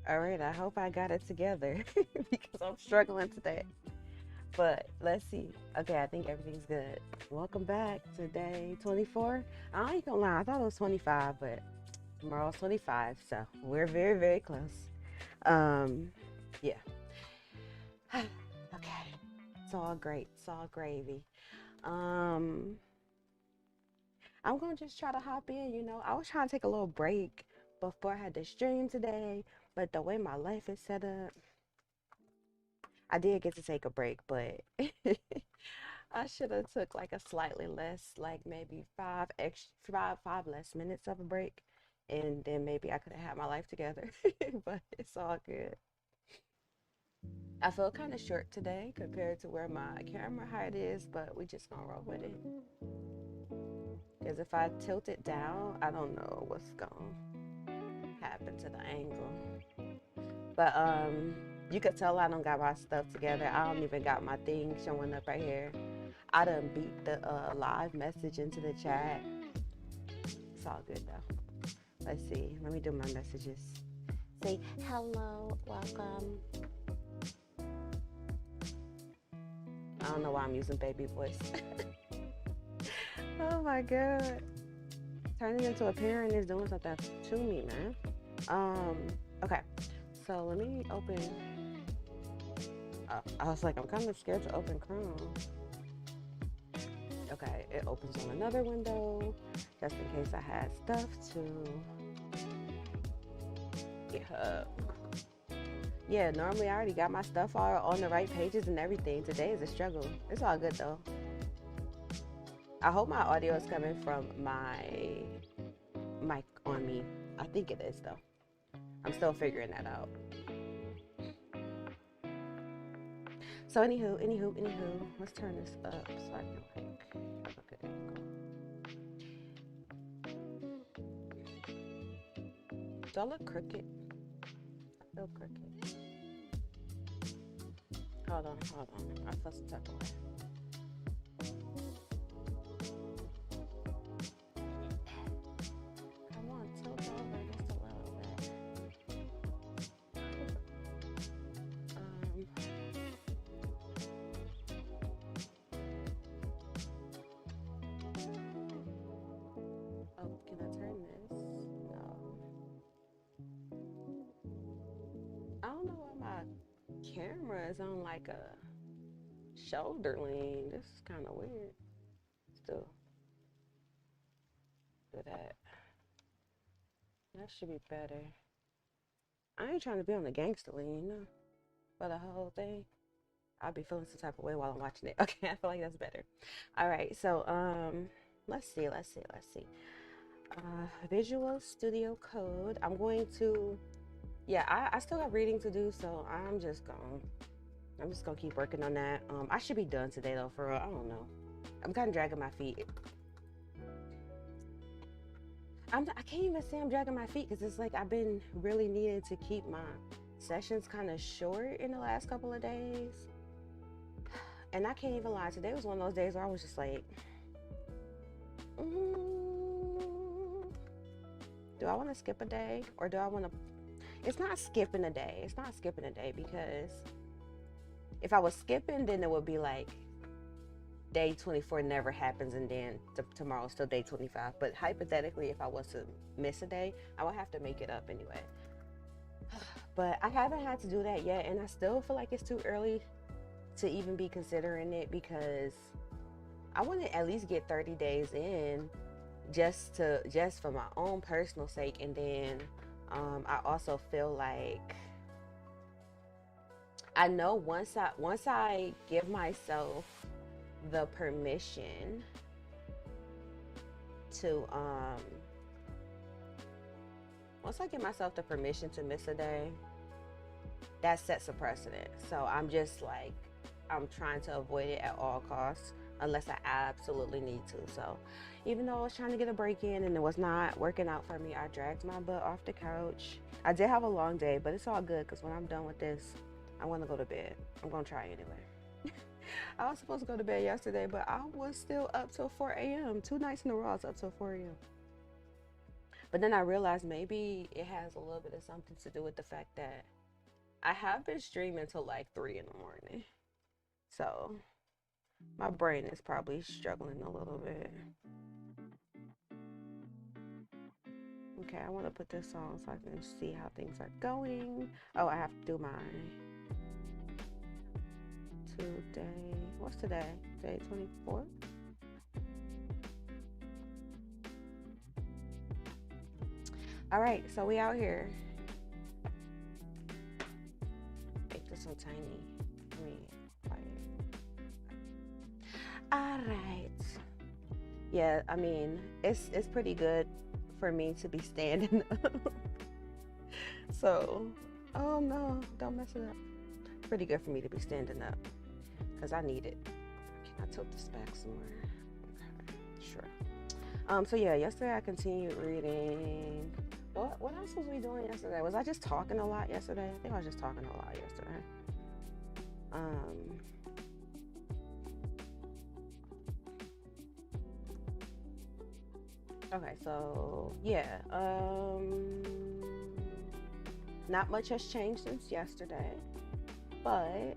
All right, I hope I got it together because I'm struggling today. But let's see. Okay, I think everything's good. Welcome back to day 24. I ain't gonna lie, I thought it was 25, but tomorrow's 25, so we're very, very close. Um, yeah. Okay, it's all great. It's all gravy. Um, I'm gonna just try to hop in. I was trying to take a little break before I had to stream today, but the way my life is set up, I did get to take a break, but I should have took like a slightly less, like maybe five less minutes of a break, and then maybe I could have had my life together. But it's all good. I feel kind of short today compared to where my camera height is, but we just gonna roll with it. Because if I tilt it down, I don't know what's gonna happen to the angle. But you could tell I don't got my stuff together. I don't even got my thing showing up right here. I done beat the live message into the chat. It's all good though. Let's see. Let me do my messages. Say hello, welcome. I don't know why I'm using baby voice. Oh my god. Turning into a parent is doing something to me, man. Um, okay. So let me open. I was like, I'm kind of scared to open Chrome. Okay, it opens on another window just in case I had stuff to GitHub. Yeah, normally I already got my stuff all on the right pages and everything. Today is a struggle. It's all good though. I hope my audio is coming from my mic on me. I think it is though. I'm still figuring that out. So anywho, let's turn this up so I can like have a good angle. Do I look crooked? I feel crooked. Hold on. I feel some type of way. Come on, tilt over just a little bit. Oh, can I turn this? No. I don't know why my camera is on like a shoulder lean. This is kind of weird. Still do that. That should be better. I ain't trying to be on the gangster lean, for the whole thing. I'll be feeling some type of way while I'm watching it. Okay, I feel like that's better. All right, so let's see. Visual Studio Code. Yeah, I still have reading to do, so I'm just gonna keep working on that. I should be done today though, for real. I don't know. I'm kind of dragging my feet. I can't even say I'm dragging my feet because it's like I've been really needing to keep my sessions kind of short in the last couple of days. And I can't even lie, today was one of those days where I was just like, mm, do I want to skip a day or do I want to? It's not skipping a day. It's not skipping a day because if I was skipping, then it would be like day 24 never happens and then tomorrow's still day 25. But hypothetically, if I was to miss a day, I would have to make it up anyway. But I haven't had to do that yet, and I still feel like it's too early to even be considering it because I want to at least get 30 days in just for my own personal sake, and then I also feel like I know once I give myself the permission to once I give myself the permission to miss a day, that sets a precedent. So I'm just like, I'm trying to avoid it at all costs unless I absolutely need to. So even though I was trying to get a break in and it was not working out for me, I dragged my butt off the couch. I did have a long day, but it's all good because when I'm done with this, I want to go to bed. I'm going to try anyway. I was supposed to go to bed yesterday, but I was still up till 4 a.m. 2 nights in a row, I was up till 4 a.m. But then I realized maybe it has a little bit of something to do with the fact that I have been streaming till like 3 in the morning. So my brain is probably struggling a little bit. Okay, I want to put this on so I can see how things are going. Oh, I have to do mine. Today, what's today? Today 24th? All right, so we out here. Make this so tiny. I mean, all right. Yeah, I mean, it's pretty good for me to be standing up. So, oh no, don't mess it up. It's pretty good for me to be standing up because I need it. Can I tilt this back somewhere? Okay, sure. So yeah, yesterday I continued reading. What else was we doing yesterday? Was I just talking a lot yesterday? I think I was just talking a lot yesterday. Okay, so yeah, not much has changed since yesterday, but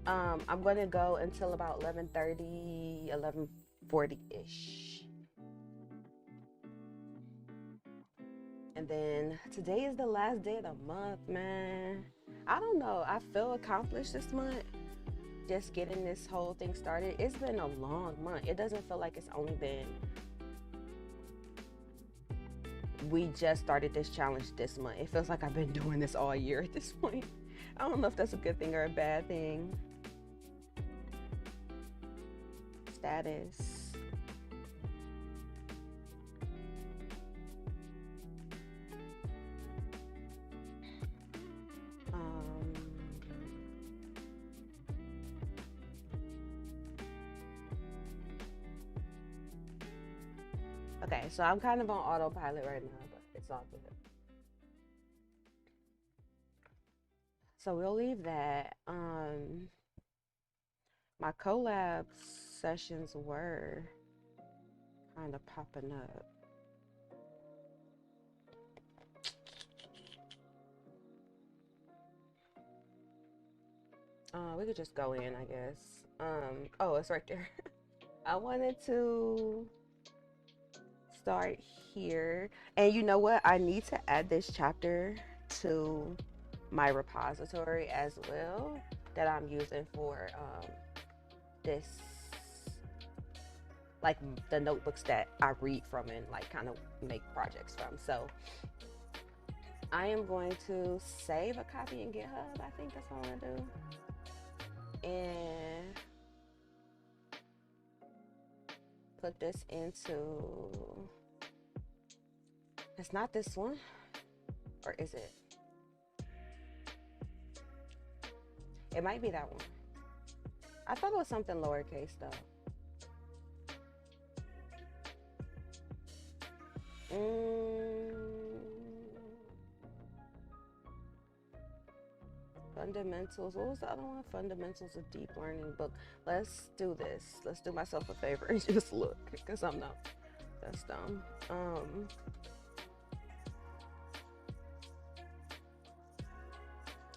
I'm gonna go until about 11:30, 11:40-ish. And then today is the last day of the month, man. I don't know, I feel accomplished this month. Just getting this whole thing started. It's been a long month. It doesn't feel like it's only been, we just started this challenge this month. It feels like I've been doing this all year at this point. I don't know if that's a good thing or a bad thing. Status. Okay, so I'm kind of on autopilot right now, but it's all good. So we'll leave that. My collab sessions were kind of popping up. We could just go in, I guess. Oh, it's right there. I wanted to start here. And you know what? I need to add this chapter to my repository as well that I'm using for this, like the notebooks that I read from and like kind of make projects from. So I am going to save a copy in GitHub. I think that's what I'm gonna do. And put this into, it's not this one, or is it? It might be that one. I thought it was something lowercase though. Fundamentals. What was the other one? Fundamentals of Deep Learning book. Let's do this. Let's do myself a favor and just look, because I'm not. That's dumb.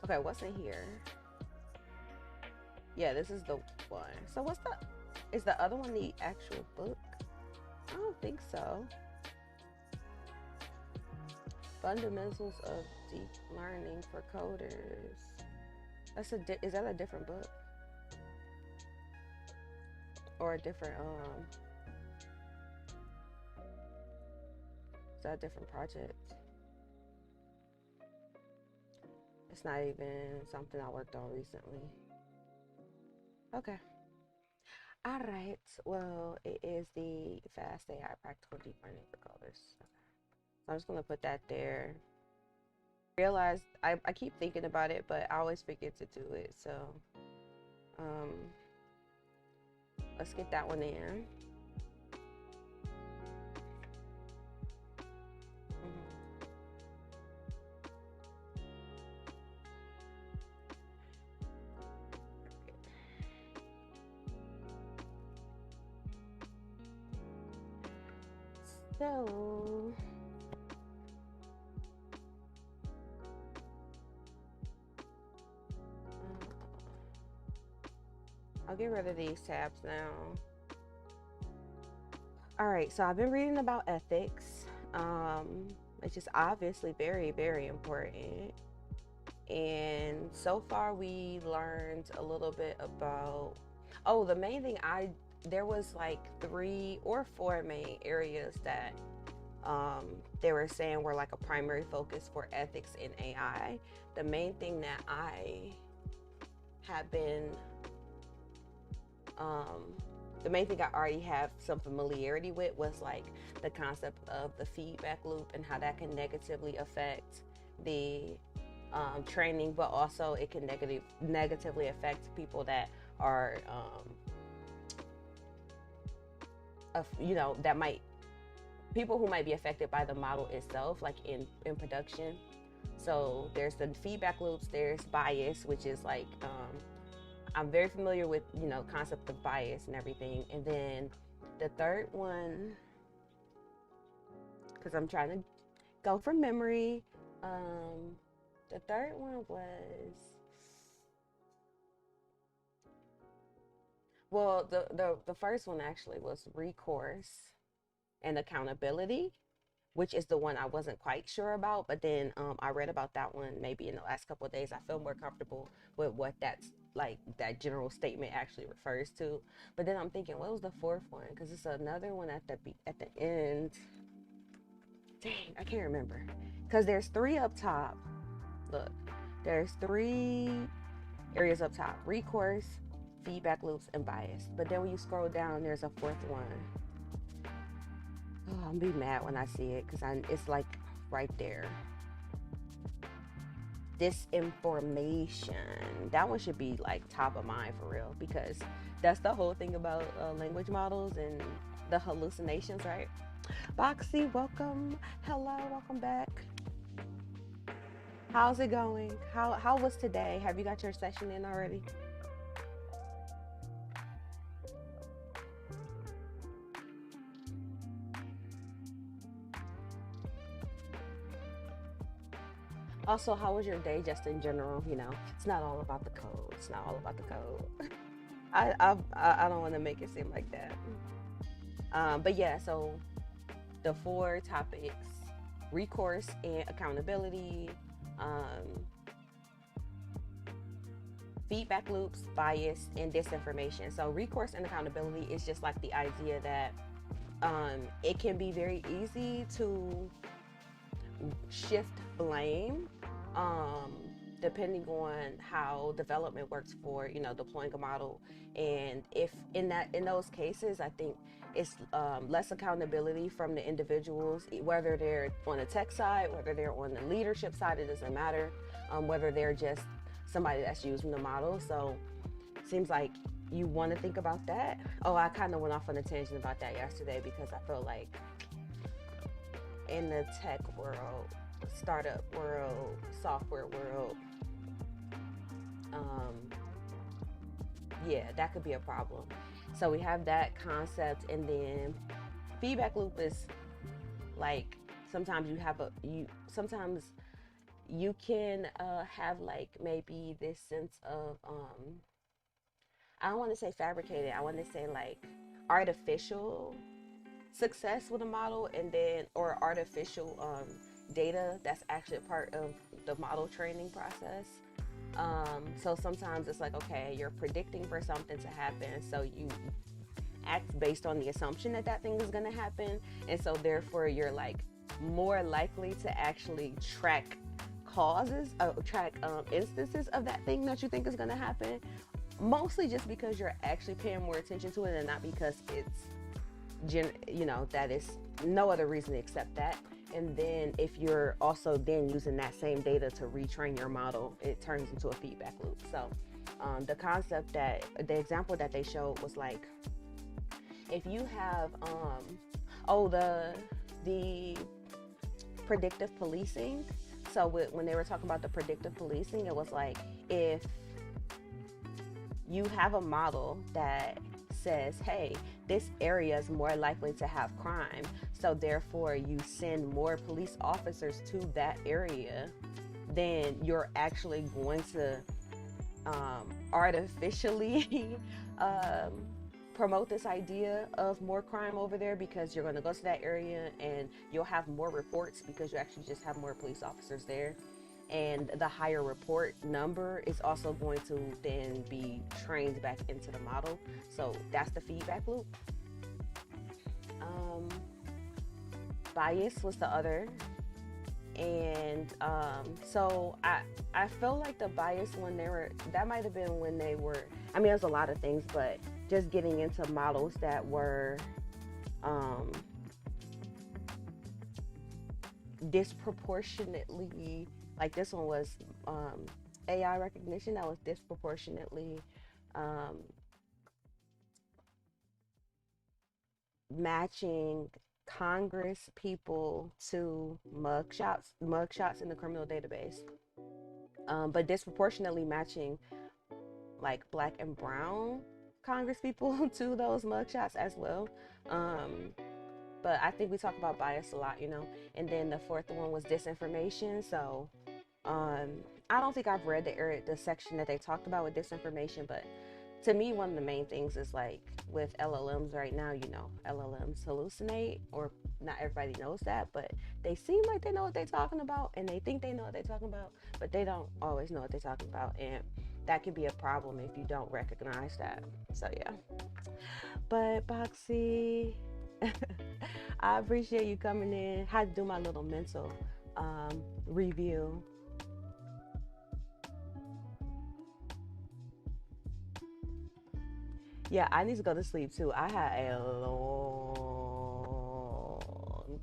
Okay, what's in here? Yeah, this is the one. So what's the? Is the other one the actual book? I don't think so. Fundamentals of Deep Learning for Coders. That's is that a different book? Or a different, is that a different project? It's not even something I worked on recently. Okay. All right. Well, it is the Fast AI Practical Deep Learning for Coders. Okay. So I'm just gonna put that there. Realize I keep thinking about it, but I always forget to do it. So let's get that one in. So I'll get rid of these tabs now. All right, so I've been reading about ethics, which is obviously very, very important. And so far, we learned a little bit about, oh, the main thing there was like 3 or 4 main areas that they were saying were like a primary focus for ethics in AI. The main thing that I have been the main thing I already have some familiarity with was like the concept of the feedback loop and how that can negatively affect the training, but also it can negatively affect people that are, that might, people who might be affected by the model itself, like in production. So there's the feedback loops, there's bias, which is like, I'm very familiar with, concept of bias and everything. And then the third one, because I'm trying to go from memory, the third one was, well, the first one actually was recourse and accountability, which is the one I wasn't quite sure about. But then I read about that one maybe in the last couple of days. I feel more comfortable with what that's like, that general statement actually refers to. But then I'm thinking, what was the fourth one? Because it's another one at the end. Dang, I can't remember. Because there's 3 up top. Look, there's 3 areas up top: recourse, feedback loops, and bias. But then when you scroll down, there's a 4th one. Oh, I'm be mad when I see it because it's like right there. Disinformation. That one should be like top of mind for real, because that's the whole thing about language models and the hallucinations, right? Boxy, welcome. Hello, welcome back. How's it going? How was today? Have you got your session in already? Also, how was your day just in general? It's not all about the code. It's not all about the code. I don't want to make it seem like that. But yeah, so the 4 topics: recourse and accountability, feedback loops, bias, and disinformation. So recourse and accountability is just like the idea that it can be very easy to shift blame, depending on how development works for deploying a model. And if in those cases, I think it's less accountability from the individuals, whether they're on the tech side, whether they're on the leadership side, it doesn't matter, whether they're just somebody that's using the model. So it seems like you want to think about that. Oh, I kind of went off on a tangent about that yesterday because I feel like in the tech world, startup world, software world, yeah, that could be a problem. So we have that concept, and then feedback loop is like sometimes you can have like maybe this sense of I don't want to say fabricated, I want to say like artificial success with a model, and then or artificial data that's actually a part of the model training process. So sometimes it's like, okay, you're predicting for something to happen, so you act based on the assumption that that thing is going to happen, and so therefore you're like more likely to actually track instances of that thing that you think is going to happen, mostly just because you're actually paying more attention to it and not because that is no other reason except that. And then if you're also then using that same data to retrain your model, it turns into a feedback loop. So the example that they showed was like, if you have the predictive policing. So when they were talking about the predictive policing, it was like, if you have a model that says, hey, this area is more likely to have crime. So therefore, you send more police officers to that area, then you're actually going to artificially um, promote this idea of more crime over there, because you're going to go to that area and you'll have more reports because you actually just have more police officers there. And the higher report number is also going to then be trained back into the model. So that's the feedback loop. Um, Bias was the other. And so I feel like the bias one, that might have been when they were, I mean, there's a lot of things, but just getting into models that were disproportionately, like this one was AI recognition that was disproportionately matching Congress people to mugshots in the criminal database, but disproportionately matching like Black and brown Congress people to those mugshots as well. But I think we talk about bias a lot, you know. And then the fourth one was disinformation. So I don't think I've read the section that they talked about with disinformation, but to me, one of the main things is like with LLMs right now, you know, LLMs hallucinate, or not everybody knows that, but they seem like they know what they're talking about, and they think they know what they're talking about, but they don't always know what they're talking about. And that can be a problem if you don't recognize that. So, yeah. But, Boxy, I appreciate you coming in. Had to do my little mental review. Yeah, I need to go to sleep too. I had a long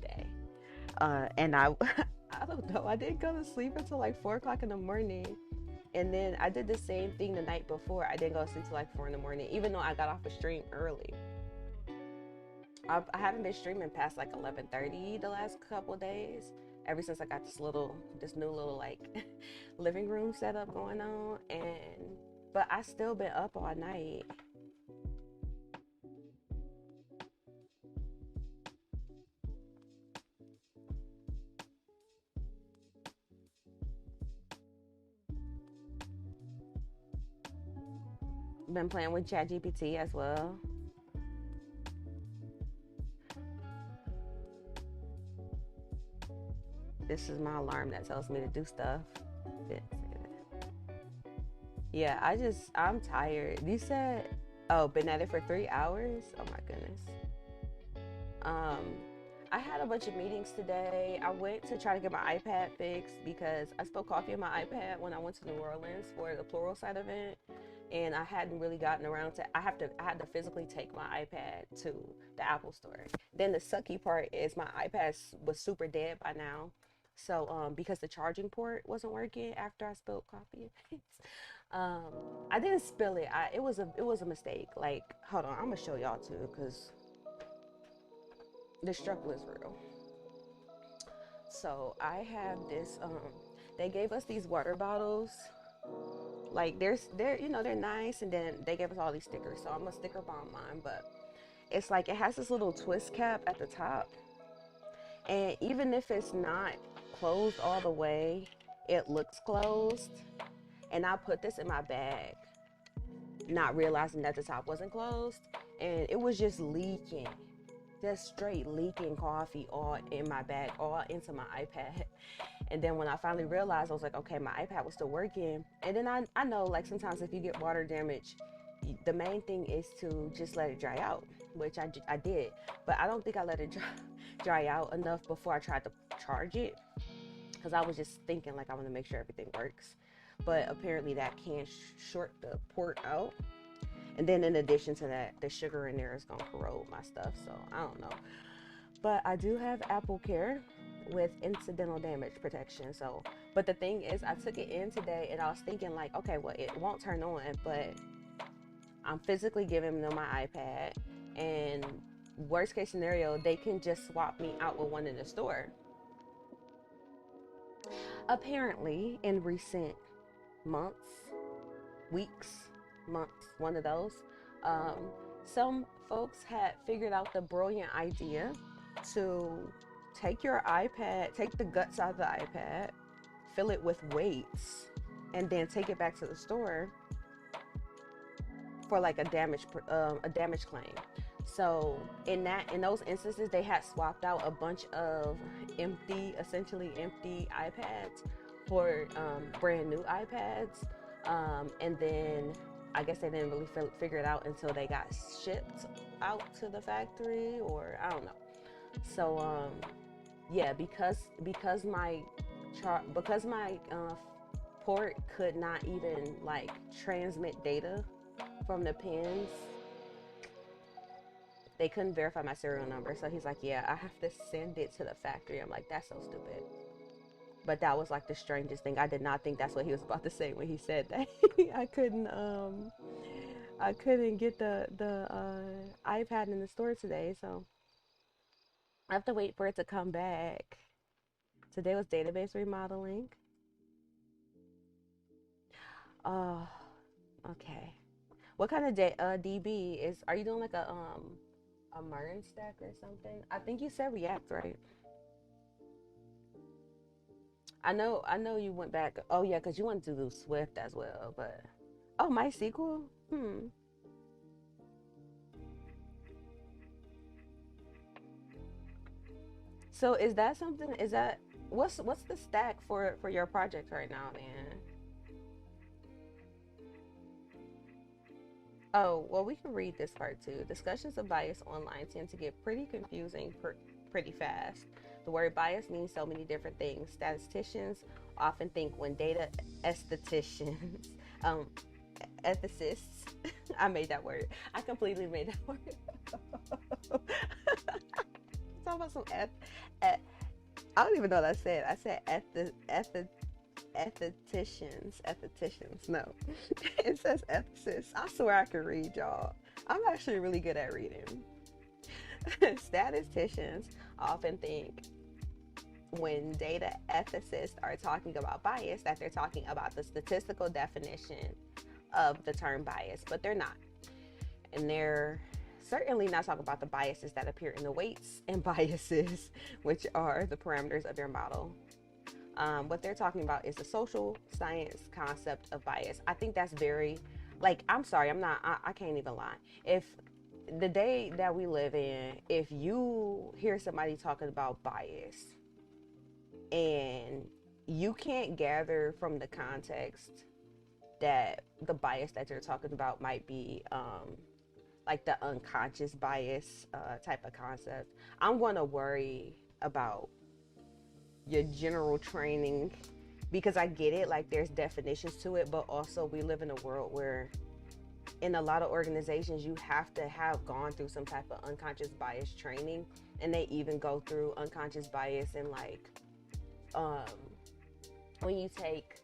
day. And I I don't know, I didn't go to sleep until like 4 o'clock in the morning. And then I did the same thing the night before. I didn't go to sleep till like 4 in the morning, even though I got off a stream early. I haven't been streaming past like 11:30 the last couple days, ever since I got this new little like living room setup going on. But I still been up all night. Been playing with ChatGPT as well. This is my alarm that tells me to do stuff. Yeah, I'm tired. You said, oh, been at it for 3 hours? Oh my goodness. Um, I had a bunch of meetings today. I went to try to get my iPad fixed because I spilled coffee on my iPad when I went to New Orleans for the Pluralsight event, and I hadn't really gotten around to. I had to physically take my iPad to the Apple Store. Then the sucky part is my iPad was super dead by now, so because the charging port wasn't working after I spilled coffee. um, I didn't spill it. It was a mistake. Like, hold on, I'm gonna show y'all too, because the struggle is real. So I have this. They gave us these water bottles. Like they're nice, and then they gave us all these stickers. So I'm a sticker bomb mine, but it's like it has this little twist cap at the top, and even if it's not closed all the way, it looks closed. And I put this in my bag, not realizing that the top wasn't closed, and it was just leaking. Just straight leaking coffee all in my bag, all into my iPad. And then when I finally realized, I was like, okay, my iPad was still working. And then I know, like, sometimes if you get water damage, the main thing is to just let it dry out, which I did. But I don't think I let it dry out enough before I tried to charge it, because I was just thinking, like, I want to make sure everything works. But apparently that can short the port out. And then in addition to that, the sugar in there is going to corrode my stuff. So I don't know. But I do have Apple Care with incidental damage protection. So, but the thing is, I took it in today and I was thinking like, okay, well, it won't turn on, but I'm physically giving them my iPad. And worst case scenario, they can just swap me out with one in the store. Apparently, in recent months, weeks, months, one of those, um, Some folks had figured out the brilliant idea to take your iPad, take the guts out of the iPad, fill it with weights, and then take it back to the store for like a damage claim. So in those instances, they had swapped out a bunch of essentially empty iPads for brand new iPads, and then I guess they didn't really figure it out until they got shipped out to the factory, or I don't know. So yeah, because my port could not even like transmit data from the pins, they couldn't verify my serial number. So he's like, yeah, I have to send it to the factory. I'm like, that's so stupid. But that was like the strangest thing. I did not think that's what he was about to say when he said that. I couldn't get the iPad in the store today, so I have to wait for it to come back. Today was database remodeling. Oh, okay. What kind of DB is? Are you doing like a MERN stack or something? I think you said React, right? I know you went back. Oh yeah, because you wanted to do Swift as well, but oh, MySQL. Hmm. So is that something? Is that what's the stack for your project right now, man? Oh, well, we can read this part too. Discussions of bias online tend to get pretty confusing pretty fast. The word bias means so many different things. Statisticians often think when data estheticians, um, ethicists, I made that word. I completely made that word. Talking about some eth, I don't even know what I said. I said estheticians. No, it says ethicists. I swear I can read, y'all. I'm actually really good at reading. Statisticians often think when data ethicists are talking about bias that they're talking about the statistical definition of the term bias, but they're not. And they're certainly not talking about the biases that appear in the weights and biases, which are the parameters of your model. What they're talking about is the social science concept of bias. I think that's very, like, I'm sorry, I can't even lie. If the day that we live in, if you hear somebody talking about bias and you can't gather from the context that the bias that you're talking about might be like the unconscious bias type of concept, I'm going to worry about your general training, because I get it, like there's definitions to it, but also we live in a world where in a lot of organizations you have to have gone through some type of unconscious bias training, and they even go through unconscious bias and like um when you take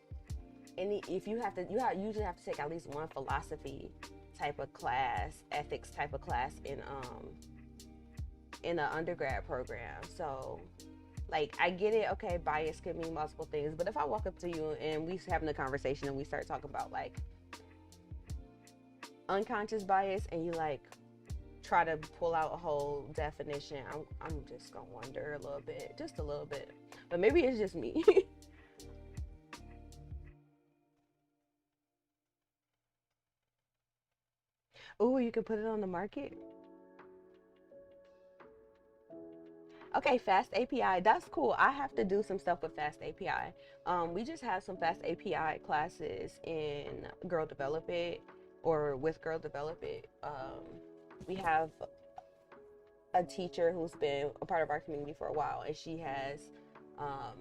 any, if you have to, usually have to take at least one philosophy type of class, ethics type of class in an undergrad program. So like I get it, okay, bias could mean multiple things, but if I walk up to you and we having a conversation and we start talking about like unconscious bias and you like try to pull out a whole definition, I'm just gonna wonder a little bit, just a little bit, but maybe it's just me. Oh, you can put it on the market. Okay, Fast API. That's cool. I have to do some stuff with Fast API. We just have some Fast API classes in Girl Develop It or with Girl Develop It. We have a teacher who's been a part of our community for a while, and um,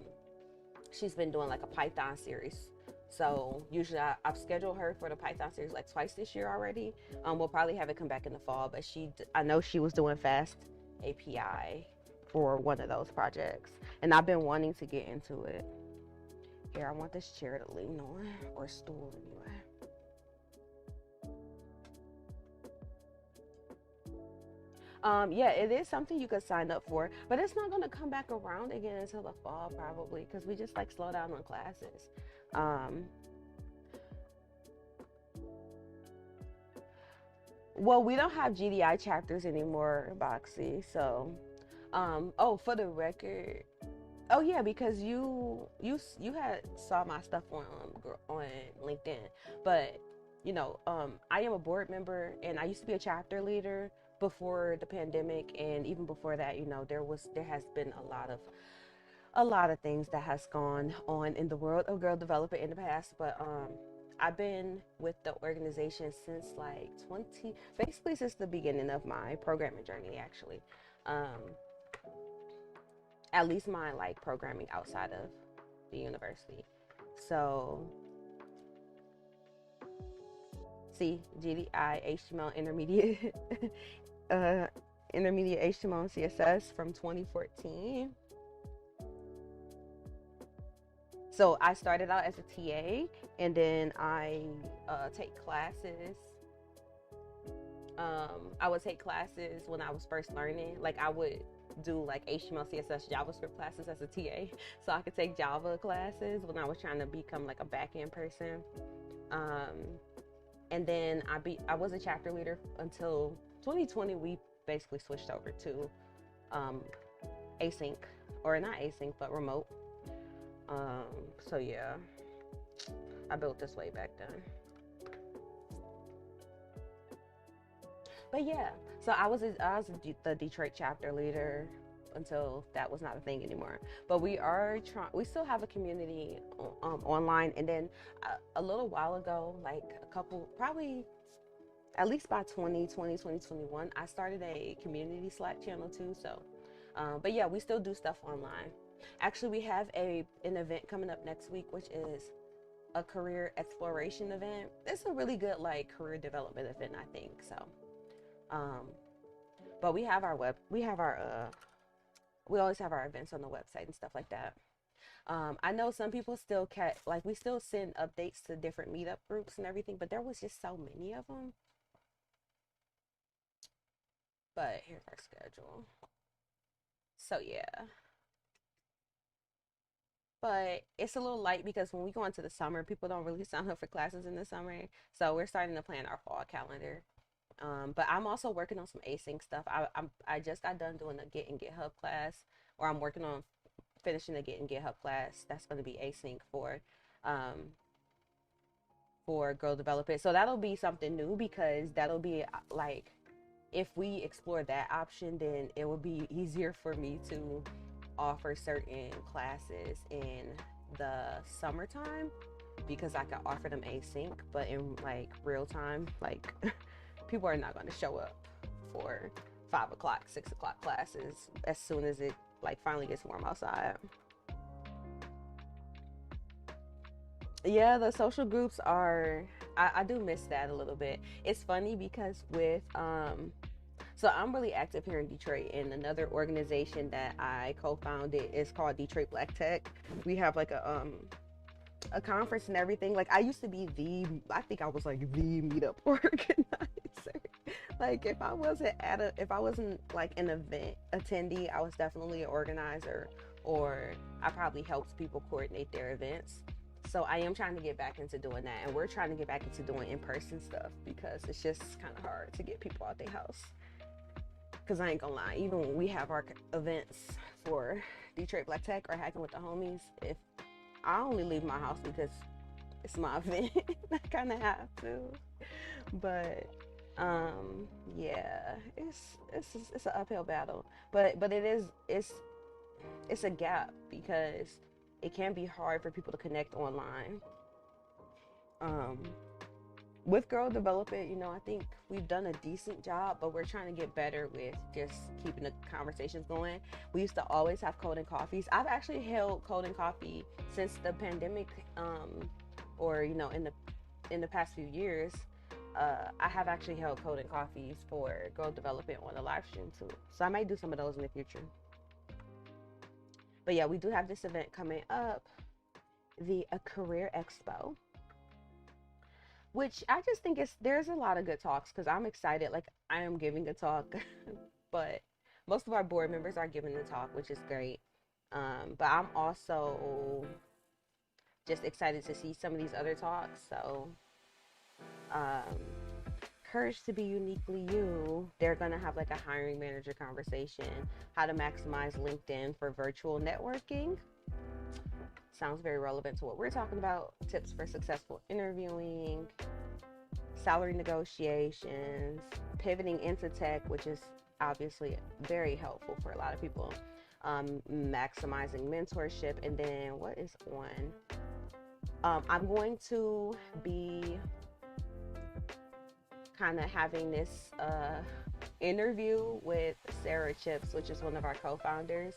she's been doing like a Python series. So usually I've scheduled her for the Python series like twice this year already. We'll probably have it come back in the fall, but I know she was doing Fast API for one of those projects, and I've been wanting to get into it. Here, I want this chair to lean on, or stool anyway. Yeah, it is something you could sign up for, but it's not going to come back around again until the fall probably, because we just like slow down on classes. Um, Well, we don't have GDI chapters anymore, Boxy. So, oh, for the record, oh yeah, because you had saw my stuff on LinkedIn, but I am a board member and I used to be a chapter leader before the pandemic, and even before that, there has been a lot of things that has gone on in the world of girl development in the past, but I've been with the organization since like 20 basically since the beginning of my programming journey, actually. um at least my like programming outside of the university. So see, GDI, HTML intermediate, uh intermediate HTML and CSS from 2014. So I started out as a TA, and then I take classes. I would take classes when I was first learning. Like I would do like HTML, CSS, JavaScript classes as a TA, so I could take Java classes when I was trying to become like a back end person. Um, and then I was a chapter leader until 2020. We basically switched over to um, async, or not async, but remote. So yeah, I built this way back then. But yeah, so the Detroit chapter leader until that was not a thing anymore. But we still have a community online. And then a little while ago, like a couple, probably at least by 2020, 2021, I started a community Slack channel too. So, but yeah, we still do stuff online. Actually, we have an event coming up next week, which is a career exploration event. It's a really good like career development event, I think. So, um, but we always have our events on the website and stuff like that. I know some people still like we still send updates to different meetup groups and everything, but there was just so many of them. But here's our schedule. So yeah, but it's a little light because when we go into the summer, people don't really sign up for classes in the summer. So we're starting to plan our fall calendar. But I'm also working on some async stuff. I just got done doing a Git and GitHub class, or I'm working on finishing the Git and GitHub class. That's going to be async um, for girl developers. So that'll be something new, because that'll be like, if we explore that option, then it will be easier for me to offer certain classes in the summertime, because I can offer them async, but in like real time, like people are not going to show up for 5 o'clock, 6 o'clock classes as soon as it like finally gets warm outside. Yeah, the social groups are, I do miss that a little bit. It's funny because so I'm really active here in Detroit, and another organization that I co-founded is called Detroit Black Tech. We have like a conference and everything. Like I used to be I think I was like the meetup organizer. Like if I wasn't like an event attendee, I was definitely an organizer, or I probably helped people coordinate their events. So I am trying to get back into doing that, and we're trying to get back into doing in-person stuff, because it's just kind of hard to get people out their house. Because I ain't gonna lie, even when we have our events for Detroit Black Tech or Hacking with the Homies, if I only leave my house because it's my event, I kind of have to. But yeah, it's an uphill battle, but it's a gap, because it can be hard for people to connect online. Um, with girl development, I think we've done a decent job, but we're trying to get better with just keeping the conversations going. We used to always have code and coffees. I've actually held code and coffee since the pandemic, or in the past few years. I have actually held code and coffees for girl development on a live stream too. So I might do some of those in the future. But yeah, we do have this event coming up, the Career Expo, which I just think there's a lot of good talks, because I'm excited. Like I am giving a talk, but most of our board members are giving the talk, which is great. But I'm also just excited to see some of these other talks. So, um, Courage to be uniquely you. They're going to have like a hiring manager conversation. How to maximize LinkedIn for virtual networking. Sounds very relevant to what we're talking about. Tips for successful interviewing, salary negotiations, pivoting into tech, which is obviously very helpful for a lot of people. Maximizing mentorship. And then what is on? I'm going to be kind of having this interview with Sarah Chips, which is one of our co-founders,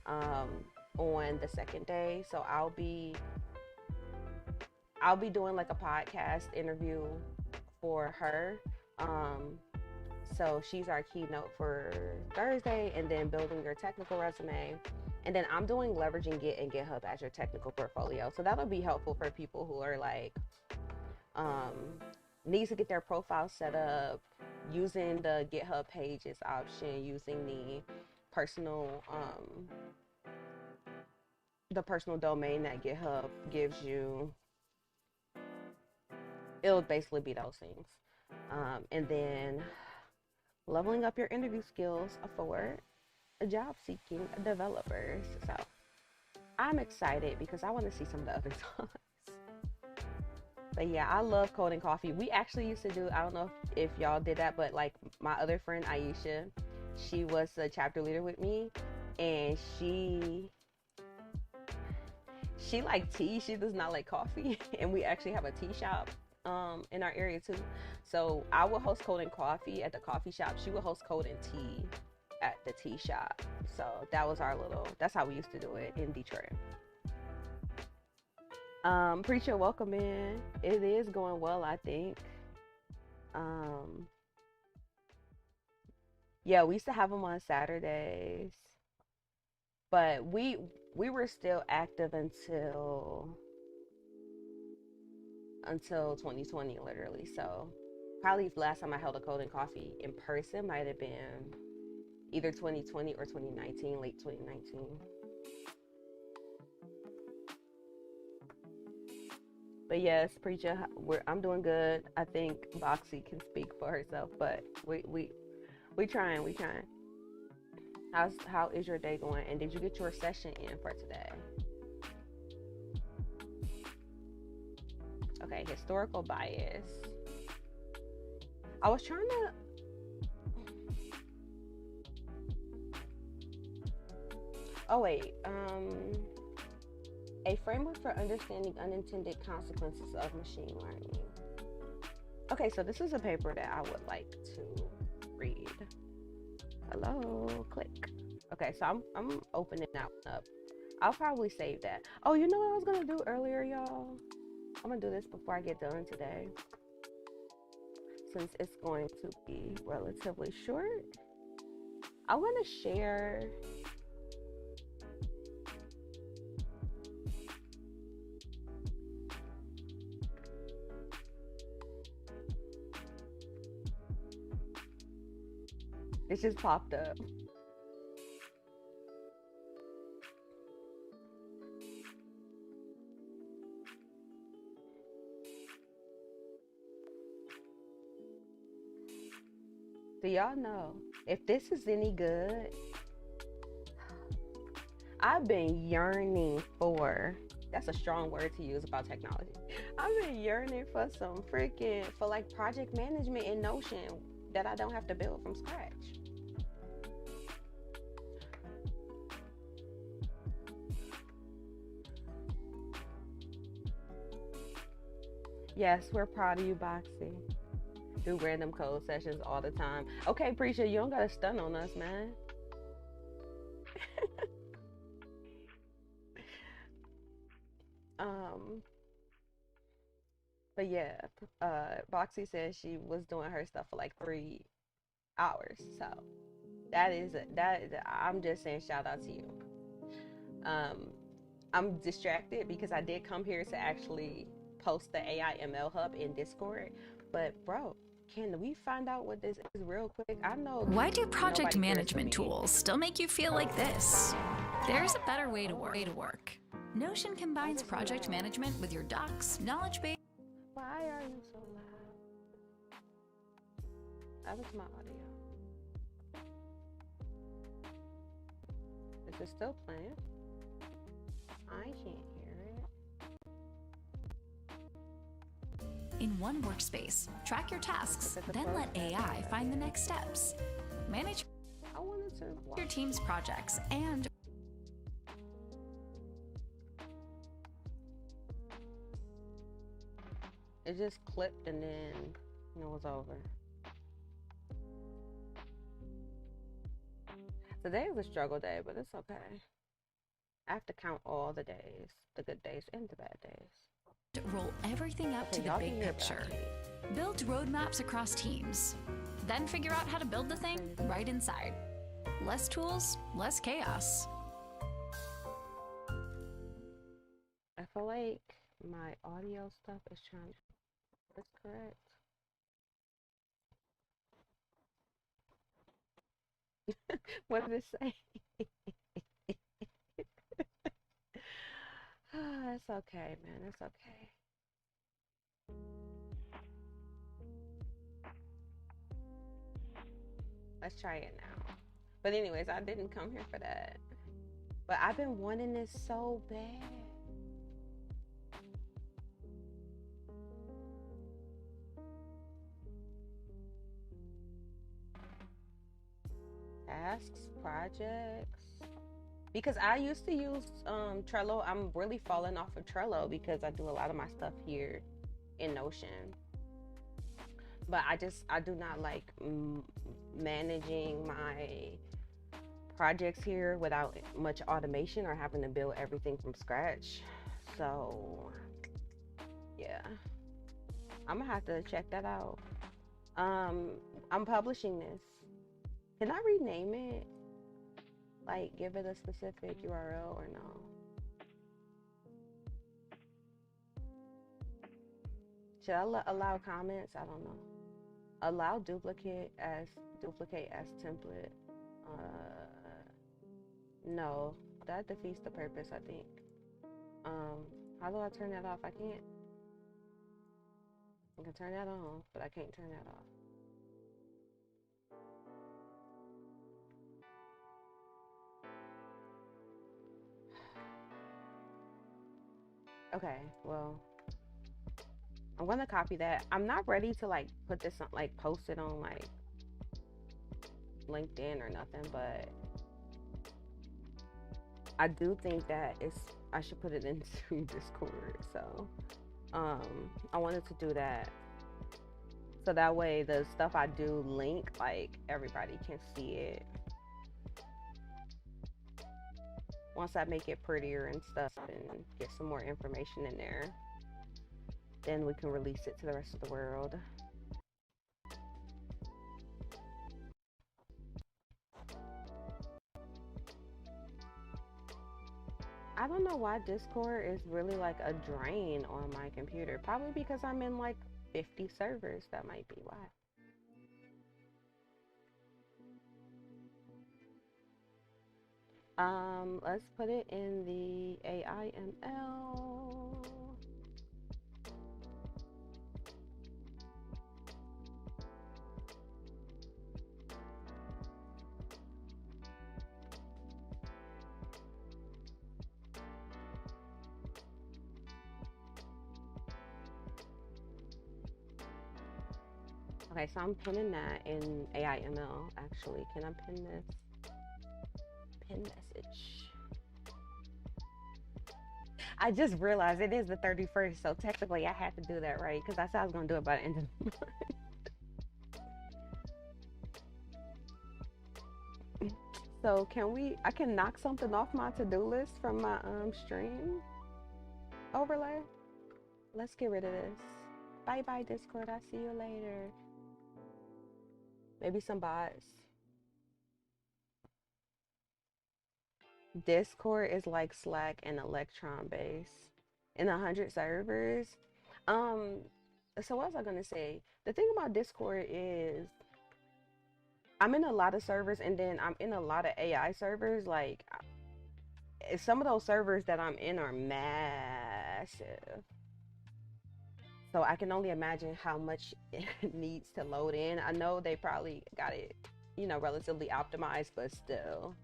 on the second day. So I'll be doing like a podcast interview for her. So she's our keynote for Thursday, and then building your technical resume. And then I'm doing leveraging Git and GitHub as your technical portfolio. So that'll be helpful for people who are like, needs to get their profile set up, using the GitHub Pages option, using the personal domain that GitHub gives you. It'll basically be those things. And then leveling up your interview skills for job seeking developers. So I'm excited because I want to see some of the other times. But yeah, I love Code and Coffee. We actually used to do, I don't know if y'all did that, but like my other friend Aisha, she was a chapter leader with me, and she like tea. She does not like coffee. And we actually have a tea shop in our area too. So I would host Code and Coffee at the coffee shop. She would host Code and Tea at the tea shop. So that was that's how we used to do it in Detroit. Preacher, welcome in. It is going well, I think. Yeah, we used to have them on Saturdays, but we were still active until 2020, literally. So probably the last time I held a Code and Coffee in person might have been either 2020 or 2019, late 2019. But yes, Preacher, I'm doing good. I think Boxy can speak for herself, but we trying. How is your day going? And did you get your session in for today? Okay, historical bias. I was trying to. Oh wait. A framework for understanding unintended consequences of machine learning. Okay, so this is a paper that I would like to read. Hello, click. Okay, so I'm opening that one up. I'll probably save that. Oh, you know what I was gonna do earlier, y'all? I'm gonna do this before I get done today, since it's going to be relatively short. I want to share it just popped up. Do y'all know if this is any good? I've been yearning for, that's a strong word to use about technology. I've been yearning for some for like project management in Notion that I don't have to build from scratch. Yes, we're proud of you, Boxy. Do random code sessions all the time. Okay, Preacher, you don't gotta stun on us, man. But yeah, Boxy says she was doing her stuff for like 3 hours. So I'm just saying shout out to you. I'm distracted because I did come here to actually post the AI ML Hub in Discord. But bro, can we find out what this is real quick? I know. Why do project management tools still make you feel like this? There's a better way to work. Notion combines project management with your docs, knowledge base. Why are you so That was my audio. Is it still playing? I can't hear it. In one workspace, track your tasks, then let AI find the next steps. Manage I wanted to your watch. team's projects and It just clipped and then it was over. Today was a struggle day, but it's okay. I have to count all the days, the good days and the bad days. roll everything up to the y'all big can hear, but I picture. can't. Build roadmaps across teams. Then figure out how to build the thing right inside. Less tools, less chaos. I feel like my audio stuff is trying. That's correct. What did it say? It's okay, man. It's okay. Let's try it now. But anyways, I didn't come here for that. But I've been wanting this so bad. Tasks, projects. Because I used to use Trello. I'm really falling off of Trello because I do a lot of my stuff here in Notion. But I do not like managing my projects here without much automation or having to build everything from scratch. So yeah, I'm gonna have to check that out. I'm publishing this. Can I rename it? Like give it a specific URL or no? Should I allow comments? I don't know. Allow duplicate as template. No, that defeats the purpose, I think. How do I turn that off? I can't. I can turn that on, but I can't turn that off. Okay, well, I'm gonna copy that. I'm not ready to like put this on, like post it on like LinkedIn or nothing, but I do think that I should put it into Discord. So I wanted to do that so that way the stuff I do link, like everybody can see it. Once I make it prettier and stuff and get some more information in there, then we can release it to the rest of the world. I don't know why Discord is really like a drain on my computer. Probably because I'm in like 50 servers. That might be why. Let's put it in the AIML. Okay, so I'm pinning that in AIML actually. Can I pin this? Pin message. I just realized it is the 31st, so technically I had to do that, right? Because I said I was going to do it by the end of the month. So I can knock something off my to-do list from my stream overlay. Let's get rid of this. Bye bye Discord, I'll see you later. Maybe some bots. Discord is like Slack and Electron base in 100 servers. So what was I gonna say? The thing about Discord is I'm in a lot of servers and then I'm in a lot of AI servers. Like some of those servers that I'm in are massive. So I can only imagine how much it needs to load in. I know they probably got it, you know, relatively optimized, but still.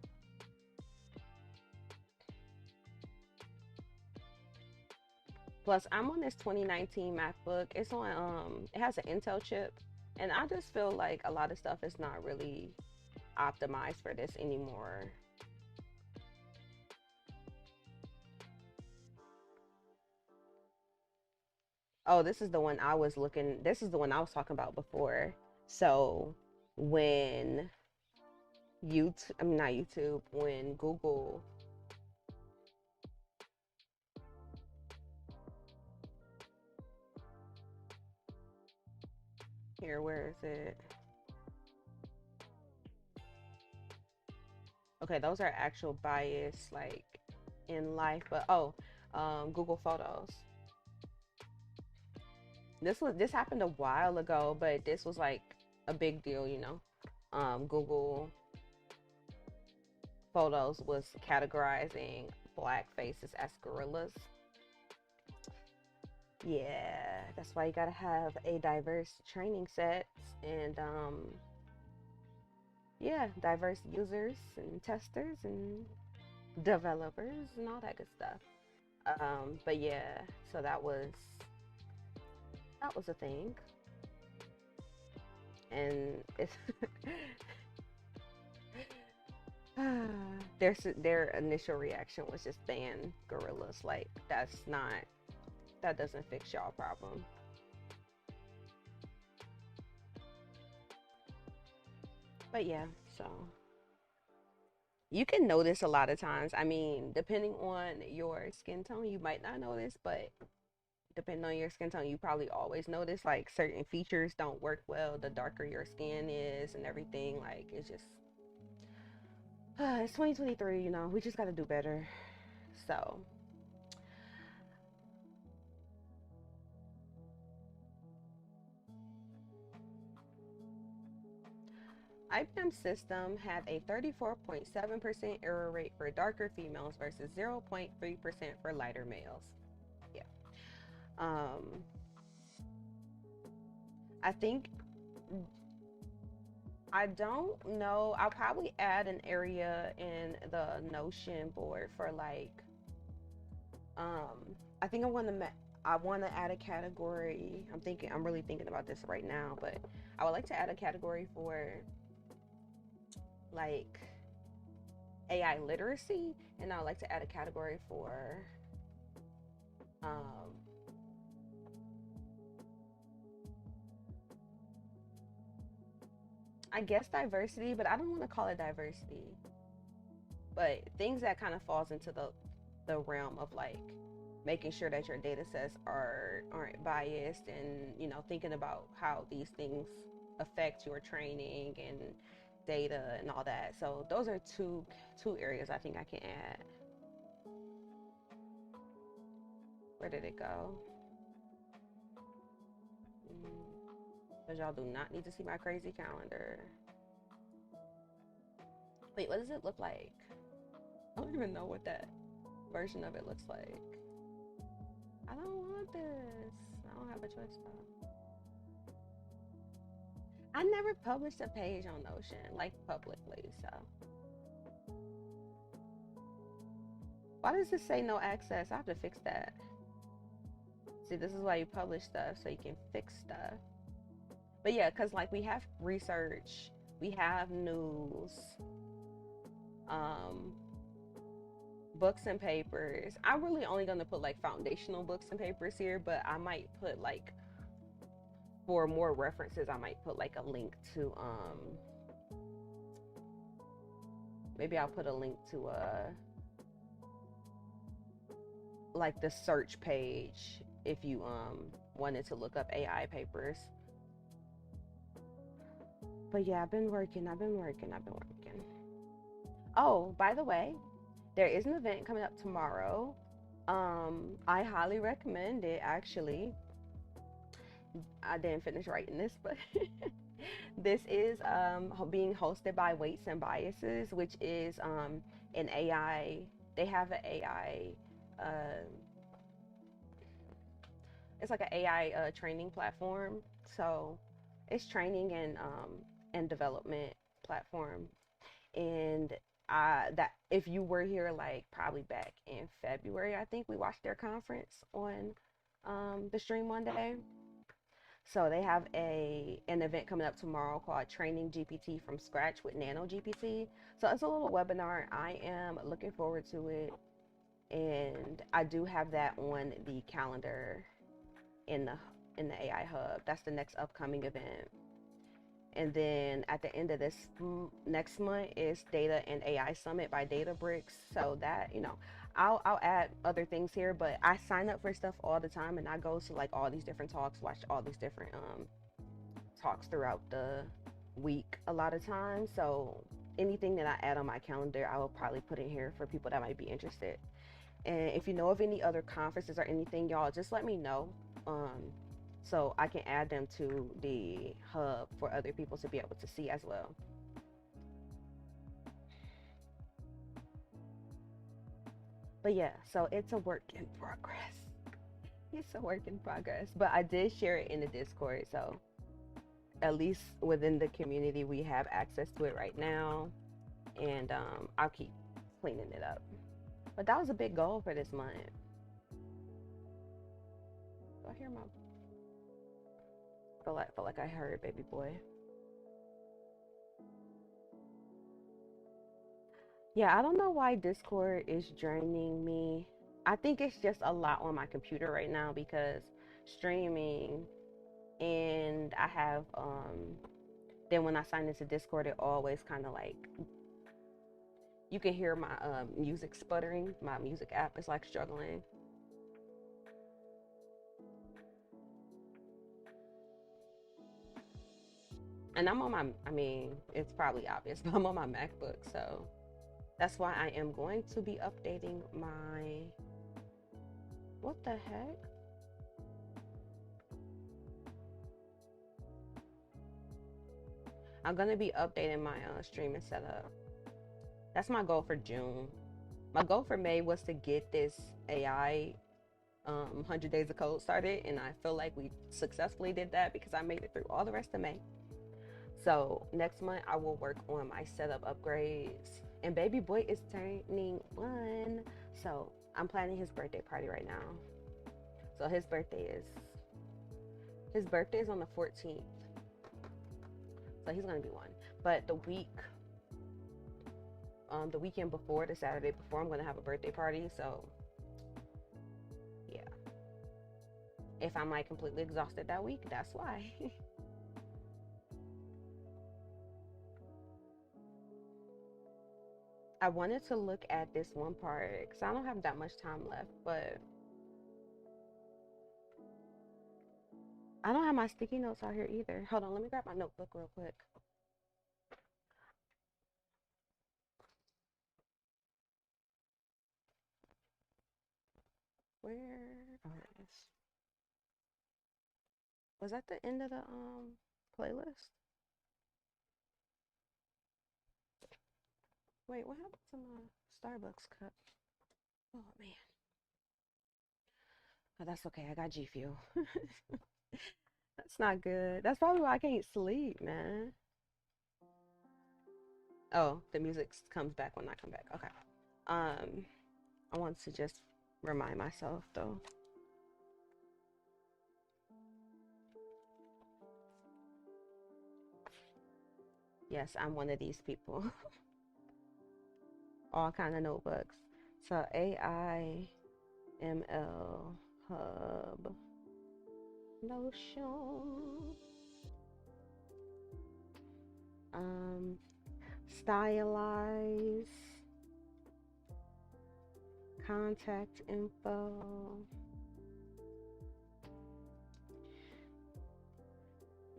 Plus, I'm on this 2019 MacBook. It's on it has an Intel chip, and I just feel like a lot of stuff is not really optimized for this anymore. Oh, this is the one I was looking. This is the one I was talking about before. So when YouTube, I mean not YouTube, when Google, here, where is it? Okay, those are actual bias like in life, but oh, Google Photos. This happened a while ago, but this was like a big deal, you know. Google Photos was categorizing black faces as gorillas. Yeah, that's why you gotta have a diverse training set and yeah, diverse users and testers and developers and all that good stuff. But yeah, so that was a thing, and it's their initial reaction was just ban gorillas. Like that doesn't fix y'all problem. But yeah, so you can notice a lot of times. I mean, depending on your skin tone, you might not notice, but depending on your skin tone, you probably always notice like certain features don't work well the darker your skin is and everything. Like it's just it's 2023, you know, we just got to do better. So, IBM system had a 34.7% error rate for darker females versus 0.3% for lighter males. Yeah. Um, I think I don't know. I'll probably add an area in the Notion board for like I think I want to add a category. I'm really thinking about this right now, but I would like to add a category for like AI literacy, and I would like to add a category for um I guess diversity, but I don't want to call it diversity. But things that kind of falls into the realm of like making sure that your data sets aren't biased, and you know, thinking about how these things affect your training and data and all that. So those are two areas I think I can add. Where did it go? Because y'all do not need to see my crazy calendar. Wait, what does it look like? I don't even know what that version of it looks like. I don't want this. I don't have a choice though. I never published a page on Notion, like publicly, so. Why does it say no access? I have to fix that. See, this is why you publish stuff, so you can fix stuff. But yeah, because like we have research, we have news, um, books and papers. I'm really only gonna put like foundational books and papers here, but I might put like for more references, I might put like a link to maybe I'll put a link to like the search page if you wanted to look up AI papers. But yeah, I've been working. Oh, by the way, there is an event coming up tomorrow. I highly recommend it actually. I didn't finish writing this, but this is being hosted by Weights and Biases, which is an AI. They have an AI. Uh, it's like an AI training platform. So it's training and development platform. And that if you were here like probably back in February, I think we watched their conference on the stream one day. So they have an event coming up tomorrow called Training GPT from Scratch with Nano GPT. So it's a little webinar. I am looking forward to it, and I do have that on the calendar in the AI Hub. That's the next upcoming event. And then at the end of this next month is Data and AI Summit by Databricks. So that, I'll add other things here, but I sign up for stuff all the time, and I go to like all these different talks, watch all these different talks throughout the week a lot of times. So anything that I add on my calendar, I will probably put in here for people that might be interested. And if you know of any other conferences or anything, y'all just let me know. So I can add them to the hub for other people to be able to see as well. But yeah, so it's a work in progress. It's a work in progress. But I did share it in the Discord, so at least within the community we have access to it right now. And I'll keep cleaning it up. But that was a big goal for this month. Do I hear my... feel like I heard baby boy. Yeah, I don't know why Discord is draining me. I think it's just a lot on my computer right now because streaming, and I have then when I sign into Discord it always kind of like, you can hear my music sputtering. My music app is like struggling. And I'm on my, I mean, it's probably obvious, but I'm on my MacBook, so that's why I am going to be updating my, what the heck? I'm going to be updating my streaming setup. That's my goal for June. My goal for May was to get this AI 100 Days of Code started, and I feel like we successfully did that because I made it through all the rest of May. So next month I will work on my setup upgrades. And baby boy is turning 1. So I'm planning his birthday party right now. So his birthday is on the 14th. So he's gonna be 1. But the weekend before, the Saturday before, I'm gonna have a birthday party. So yeah. If I'm like completely exhausted that week, that's why. I wanted to look at this one part because I don't have that much time left, but I don't have my sticky notes out here either. Hold on, let me grab my notebook real quick. Where? Oh, it is. Was that the end of the playlist? Wait, what happened to my Starbucks cup? Oh man. Oh, that's okay. I got G Fuel. That's not good. That's probably why I can't sleep, man. Oh, the music comes back when I come back. Okay. I want to just remind myself though. Yes, I'm one of these people. All kind of notebooks. So AI, ML, Hub, Notion, Stylize, contact info,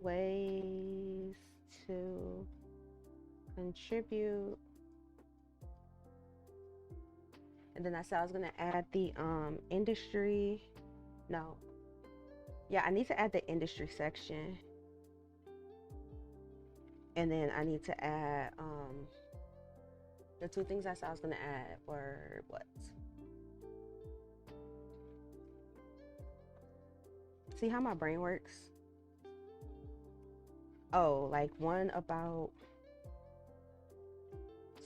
ways to contribute. And then I said I was gonna add the industry. No. Yeah, I need to add the industry section. And then I need to add the 2 things I said I was gonna add were what? See how my brain works? Oh, like one about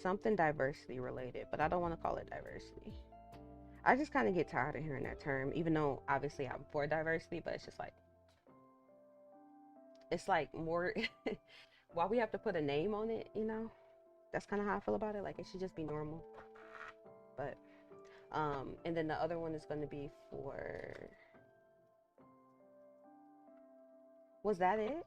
something diversity related, but I don't want to call it diversity. I just kind of get tired of hearing that term, even though obviously I'm for diversity, but it's like more, why we have to put a name on it, you know? That's kind of how I feel about it. Like it should just be normal. But, and then the other one is going to be for, was that it?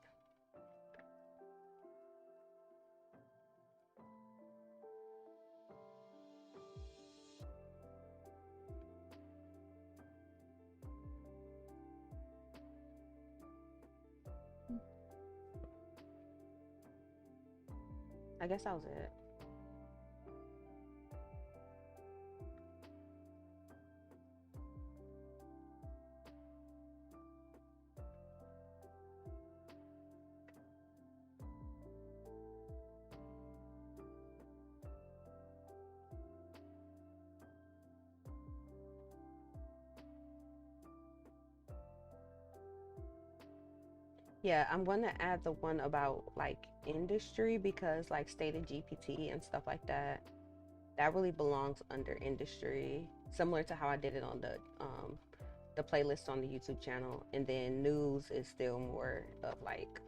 I guess that was it. Yeah, I'm going to add the one about like industry because like stated GPT and stuff like that, that really belongs under industry, similar to how I did it on the playlist on the YouTube channel. And then news is still more of like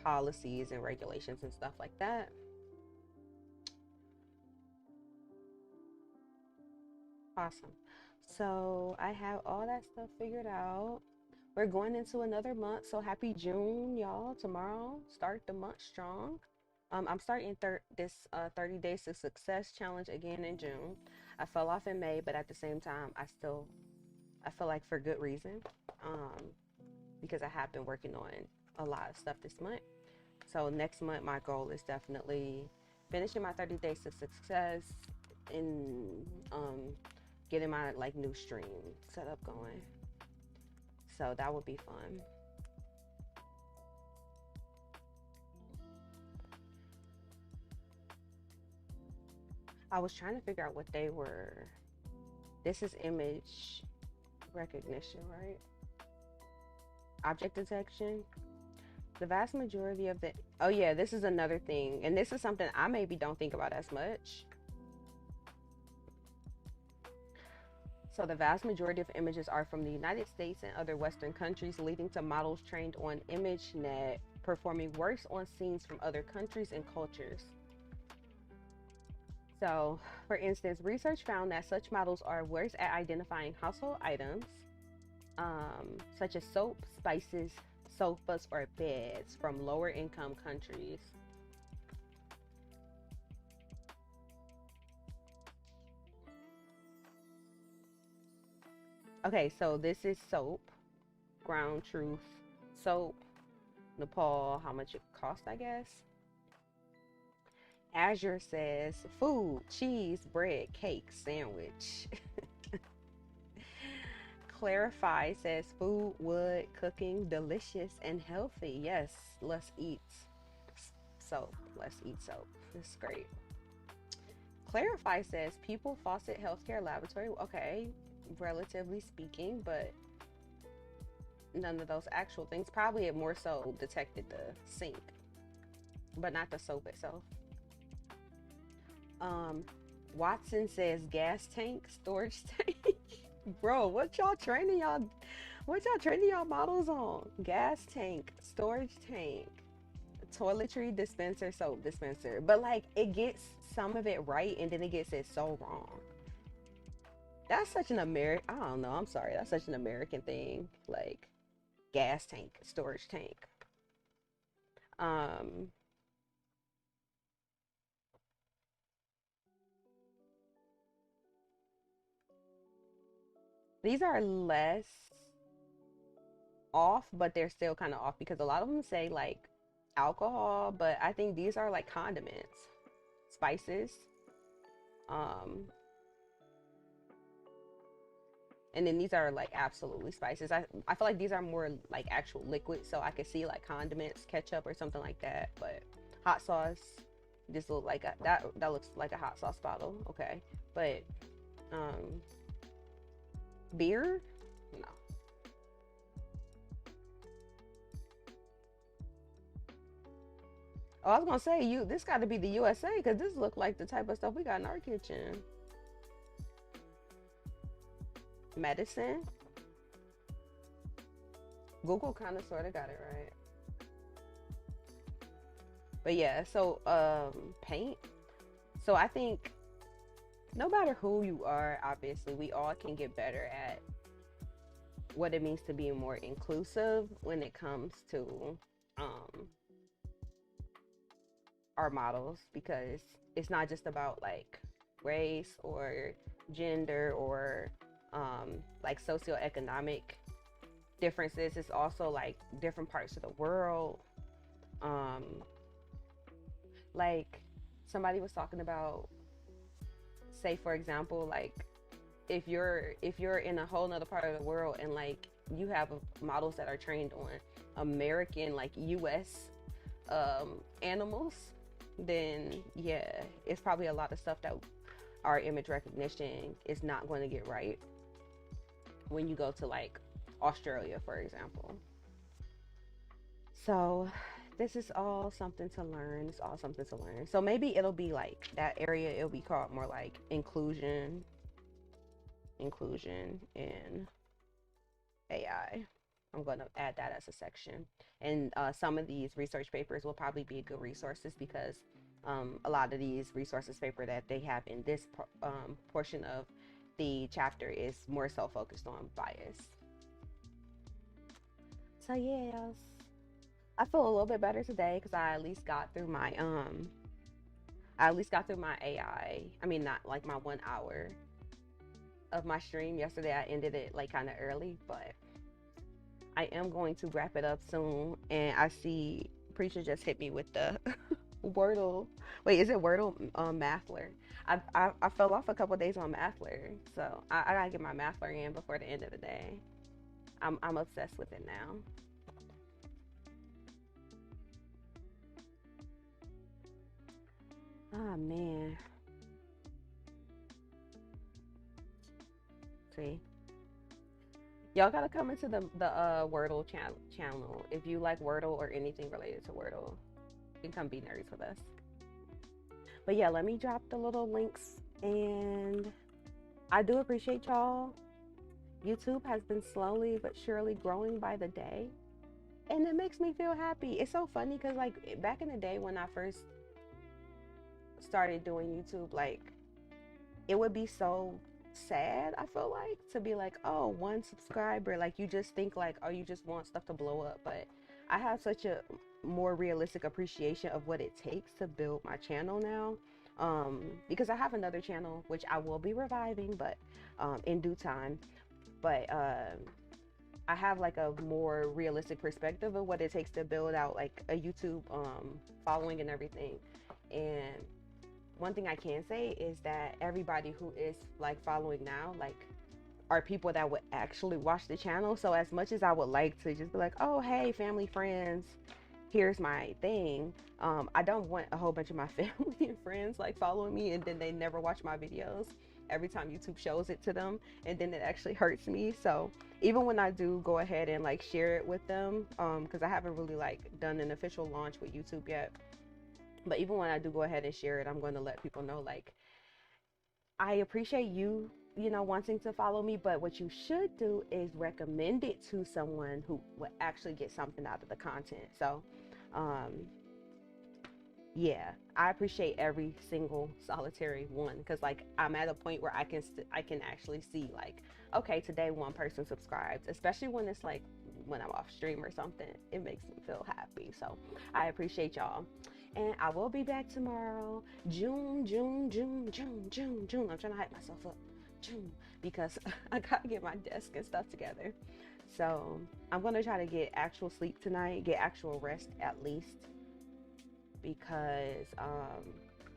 policies and regulations and stuff like that. Awesome. So I have all that stuff figured out. We're going into another month, so happy June, y'all. Tomorrow, start the month strong. I'm starting this 30 Days to Success challenge again in June. I fell off in May, but at the same time, I feel like for good reason, because I have been working on a lot of stuff this month. So next month, my goal is definitely finishing my 30 Days to Success and getting my like new stream set up going. So that would be fun. I was trying to figure out what they were. This is image recognition, right? Object detection. The vast majority of the, oh yeah, this is another thing. And this is something I maybe don't think about as much. So the vast majority of images are from the United States and other Western countries, leading to models trained on ImageNet performing worse on scenes from other countries and cultures. So, for instance, research found that such models are worse at identifying household items, such as soap, spices, sofas, or beds from lower income countries. Okay, so this is soap, ground truth soap, Nepal, how much it cost, I guess. Azure says food, cheese, bread, cake, sandwich. Clarify says food, wood, cooking, delicious and healthy. Yes, let's eat soap. Let's eat soap. This is great. Clarify says people, faucet, healthcare, laboratory. Okay, relatively speaking, but none of those actual things. Probably it more so detected the sink, but not the soap itself. Watson says gas tank, storage tank. Bro, what y'all training y'all models on? Gas tank, storage tank, toiletry dispenser, soap dispenser. But like it gets some of it right and then it gets it so wrong. That's such an American, I don't know, I'm sorry. That's such an American thing. Like gas tank, storage tank. Um these are less off, but they're still kind of off because a lot of them say like alcohol, but I think these are like condiments, spices. Um, and then these are like absolutely spices. I feel like these are more like actual liquid, so I could see like condiments, ketchup or something like that. But hot sauce, this look like that looks like a hot sauce bottle. Okay, but beer, no. Oh, I was gonna say this got to be the USA because this look like the type of stuff we got in our kitchen. Medicine. Google kind of sort of got it right. But yeah, so paint. So I think no matter who you are, obviously we all can get better at what it means to be more inclusive when it comes to um our models, because it's not just about like race or gender or like socioeconomic differences. It's also like different parts of the world. um like somebody was talking about, say for example, like if you're in a whole nother part of the world and like you have models that are trained on American, like US animals, then yeah, it's probably a lot of stuff that our image recognition is not going to get right when you go to like Australia, for example. So this is all something to learn. It's all something to learn. So maybe it'll be like that area, it'll be called more like inclusion in AI. I'm going to add that as a section. And some of these research papers will probably be good resources because a lot of these resources paper that they have in this portion of the chapter is more so focused on bias. So yes, I feel a little bit better today because I at least got through my AI. I mean, not like my 1 hour of my stream yesterday. I ended it like kind of early, but I am going to wrap it up soon. And I see Preacher just hit me with the Wordle. Wait, is it Wordle Mathler? I fell off a couple days on Mathler, so I gotta get my Mathler in before the end of the day. I'm obsessed with it now. Oh man, see, y'all gotta come into the Wordle channel if you like Wordle or anything related to Wordle. You can come be nerds with us. But yeah, let me drop the little links, and I do appreciate y'all. YouTube has been slowly but surely growing by the day, and it makes me feel happy. It's so funny because like back in the day when I first started doing YouTube, like it would be so sad, I feel like, to be like, oh, one subscriber. Like you just think like, oh, you just want stuff to blow up. But I have such a more realistic appreciation of what it takes to build my channel now. Because I have another channel which I will be reviving, but in due time. But I have like a more realistic perspective of what it takes to build out like a YouTube following and everything. And one thing I can say is that everybody who is like following now, like, are people that would actually watch the channel. So as much as I would like to just be like, oh hey, family, friends, here's my thing, I don't want a whole bunch of my family and friends like following me and then they never watch my videos every time YouTube shows it to them, and then it actually hurts me. So even when I do go ahead and like share it with them, because I haven't really like done an official launch with YouTube yet, but even when I do go ahead and share it, I'm going to let people know like, I appreciate you, wanting to follow me, but what you should do is recommend it to someone who would actually get something out of the content. So um yeah, I appreciate every single solitary one, because like I'm at a point where I can actually see like, okay, today one person subscribed, especially when it's like when I'm off stream or something. It makes me feel happy. So I appreciate y'all, and I will be back tomorrow. June. I'm trying to hype myself up. June, because I gotta get my desk and stuff together. So I'm gonna try to get actual sleep tonight, get actual rest at least, because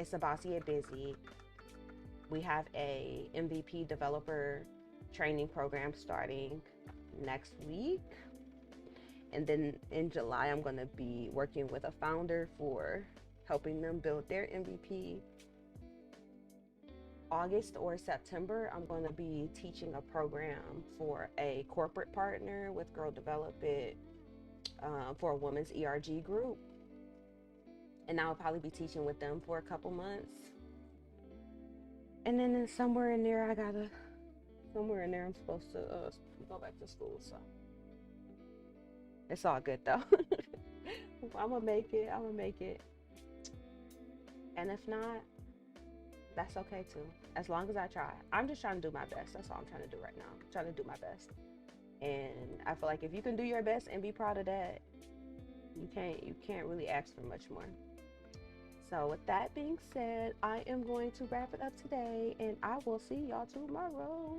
it's about to get busy. We have a MVP developer training program starting next week. And then in July, I'm going to be working with a founder for helping them build their MVP. August or September, I'm going to be teaching a program for a corporate partner with Girl Develop It, for a women's ERG group. and I'll probably be teaching with them for a couple months. And then somewhere in there, I'm supposed to go back to school. So it's all good though. I'm gonna make it. And if not, that's okay too. As long as I try. I'm just trying to do my best. That's all I'm trying to do right now. I'm trying to do my best. And I feel like if you can do your best and be proud of that, you can't really ask for much more. So with that being said, I am going to wrap it up today, and I will see y'all tomorrow.